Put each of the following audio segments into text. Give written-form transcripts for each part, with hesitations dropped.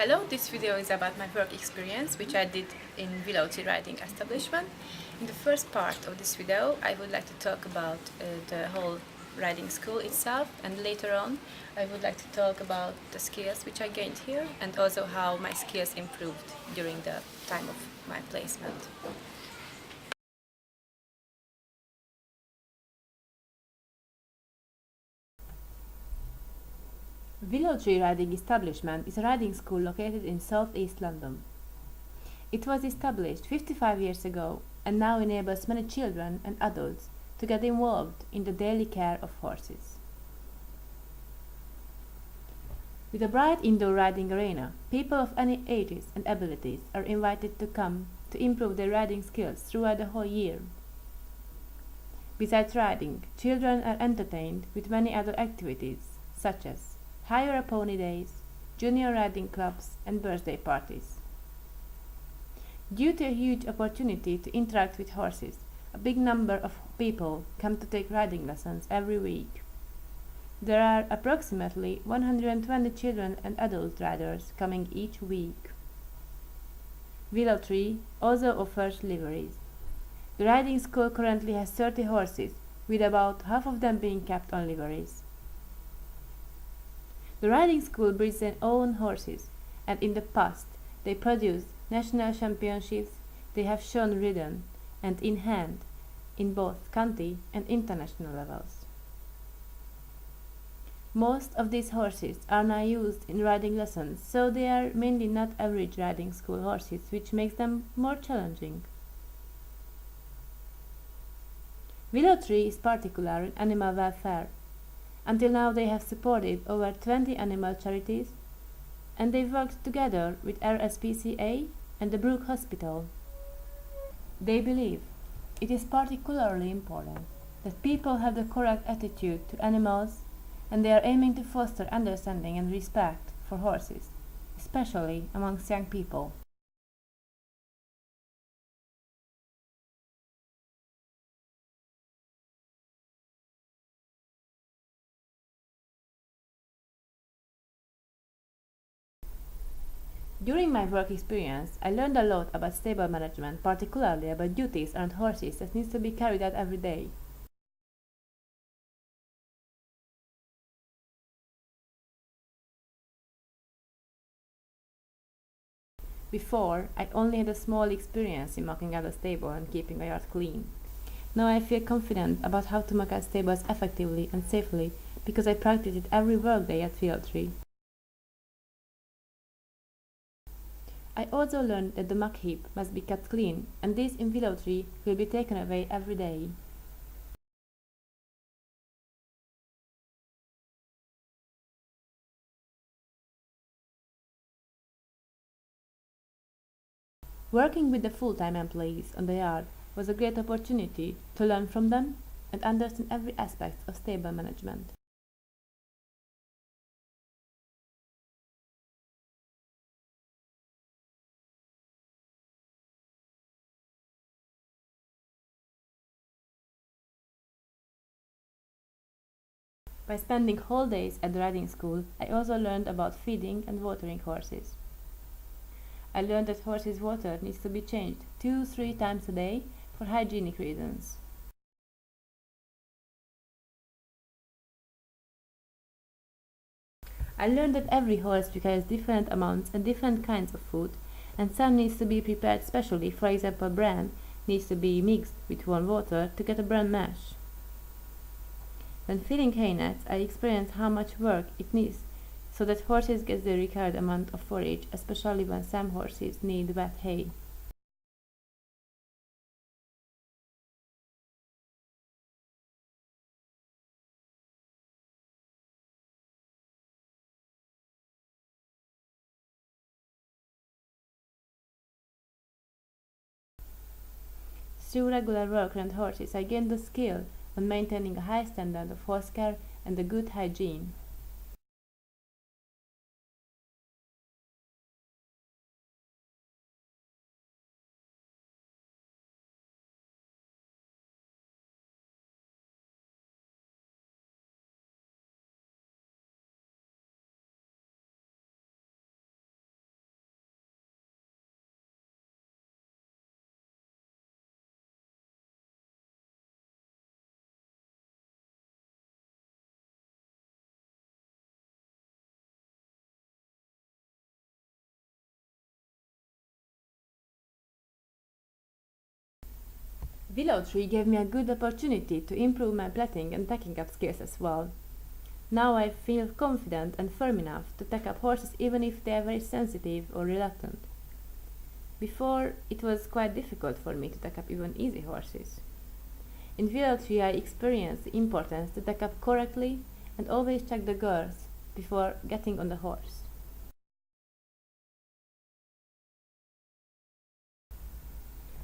Hello, this video is about my work experience which I did in Willowtree Riding Establishment. In the first part of this video I would like to talk about the whole riding school itself, and later on I would like to talk about the skills which I gained here and also how my skills improved during the time of my placement. Willowtree Riding Establishment is a riding school located in southeast London. It was established 55 years ago and now enables many children and adults to get involved in the daily care of horses. With a bright indoor riding arena, people of any ages and abilities are invited to come to improve their riding skills throughout the whole year. Besides riding, children are entertained with many other activities such as hire a pony days, junior riding clubs and birthday parties. Due to a huge opportunity to interact with horses, a big number of people come to take riding lessons every week. There are approximately 120 children and adult riders coming each week. Willowtree also offers liveries. The riding school currently has 30 horses, with about half of them being kept on liveries. The riding school breeds their own horses, and in the past they produced national championships. They have shown ridden and in hand in both county and international levels. Most of these horses are now used in riding lessons, so they are mainly not average riding school horses, which makes them more challenging. Willowtree is particular in animal welfare. Until now they have supported over 20 animal charities, and they've worked together with RSPCA and the Brook Hospital. They believe it is particularly important that people have the correct attitude to animals, and they are aiming to foster understanding and respect for horses, especially amongst young people. During my work experience, I learned a lot about stable management, particularly about duties around horses that needs to be carried out every day. Before, I only had a small experience in marking out a stable and keeping a yard clean. Now I feel confident about how to mark out stables effectively and safely because I practice it every workday at Willowtree. I also learned that the muck heap must be kept clean, and this in Willowtree will be taken away every day. Working with the full-time employees on the yard was a great opportunity to learn from them and understand every aspect of stable management. By spending whole days at the riding school, I also learned about feeding and watering horses. I learned that horses' water needs to be changed 2-3 times a day for hygienic reasons. I learned that every horse requires different amounts and different kinds of food, and some needs to be prepared specially. For example, bran needs to be mixed with warm water to get a bran mash. When feeding hay nuts, I experienced how much work it needs so that horses get the required amount of forage, especially when some horses need wet hay. Through regular work around horses, I gained the skill on maintaining a high standard of horse care and a good hygiene. Willowtree gave me a good opportunity to improve my platting and tacking up skills as well. Now I feel confident and firm enough to tack up horses even if they are very sensitive or reluctant. Before, it was quite difficult for me to tack up even easy horses. In Willowtree I experienced the importance to tack up correctly and always check the girths before getting on the horse.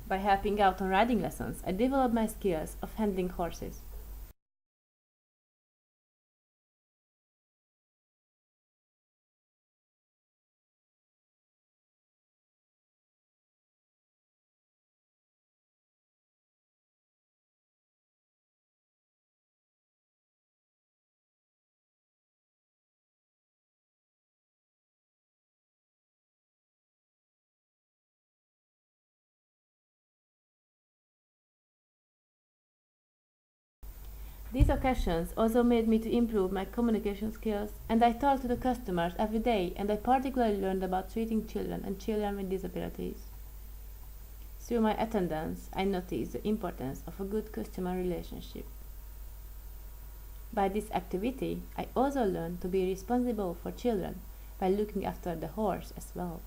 By helping out on riding lessons, I developed my skills of handling horses. These occasions also made me to improve my communication skills, and I talked to the customers every day, and I particularly learned about treating children and children with disabilities. Through my attendance, I noticed the importance of a good customer relationship. By this activity, I also learned to be responsible for children by looking after the horse as well.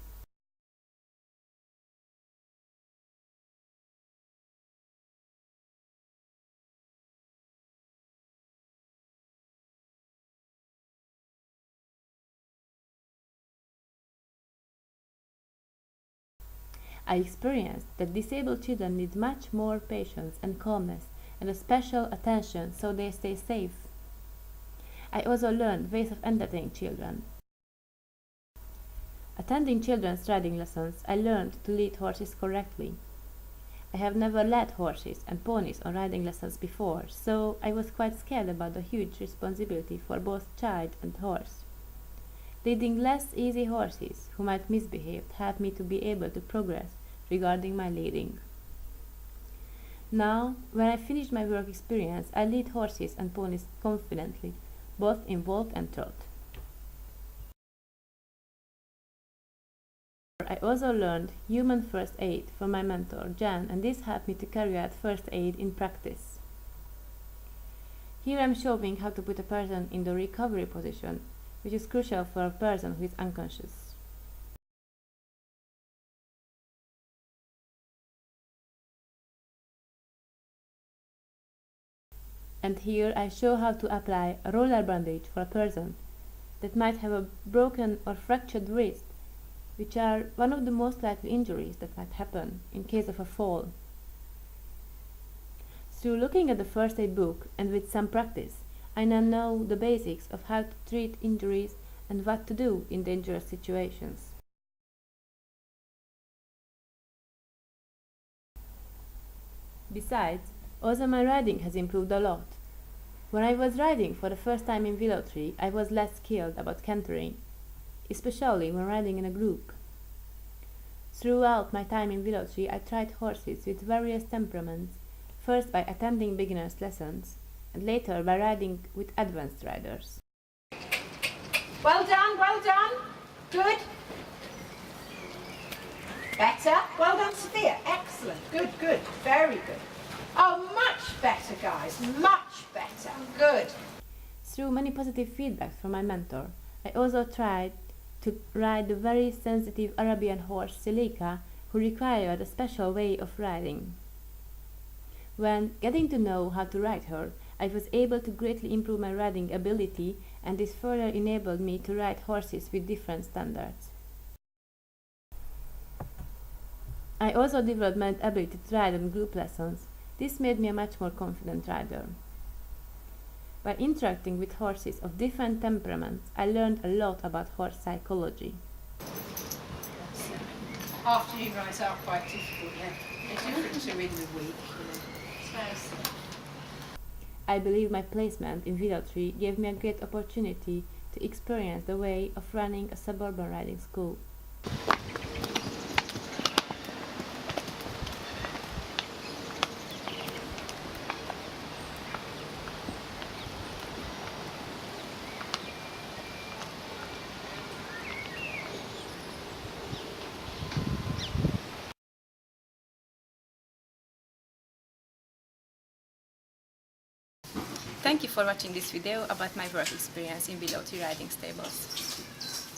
I experienced that disabled children need much more patience and calmness and a special attention so they stay safe. I also learned ways of entertaining children. Attending children's riding lessons, I learned to lead horses correctly. I have never led horses and ponies on riding lessons before, so I was quite scared about the huge responsibility for both child and horse. Leading less easy horses who might misbehave helped me to be able to progress regarding my leading. Now, when I finished my work experience, I lead horses and ponies confidently, both in walk and trot. I also learned human first aid from my mentor, Jan, and this helped me to carry out first aid in practice. Here I am showing how to put a person in the recovery position, which is crucial for a person who is unconscious. And here I show how to apply a roller bandage for a person that might have a broken or fractured wrist, which are one of the most likely injuries that might happen in case of a fall. Through looking at the first aid book and with some practice, I now know the basics of how to treat injuries and what to do in dangerous situations. Besides, also my riding has improved a lot. When I was riding for the first time in Willowtree, I was less skilled about cantering, especially when riding in a group. Throughout my time in Willowtree, I tried horses with various temperaments, first by attending beginners' lessons, and later by riding with advanced riders. Well done, good. Better, well done Sophia, excellent, good, very good. Oh, much better guys, much better, good. Through many positive feedbacks from my mentor, I also tried to ride the very sensitive Arabian horse Selika, who required a special way of riding. When getting to know how to ride her, I was able to greatly improve my riding ability, and this further enabled me to ride horses with different standards. I also developed my ability to ride on group lessons. This made me a much more confident rider. By interacting with horses of different temperaments, I learned a lot about horse psychology. Afternoon rides are quite difficult, yeah. They're different to in the week, you know. It's nice. I believe my placement in Willowtree gave me a great opportunity to experience the way of running a suburban riding school. Thank you for watching this video about my work experience in Willowtree Riding Stables.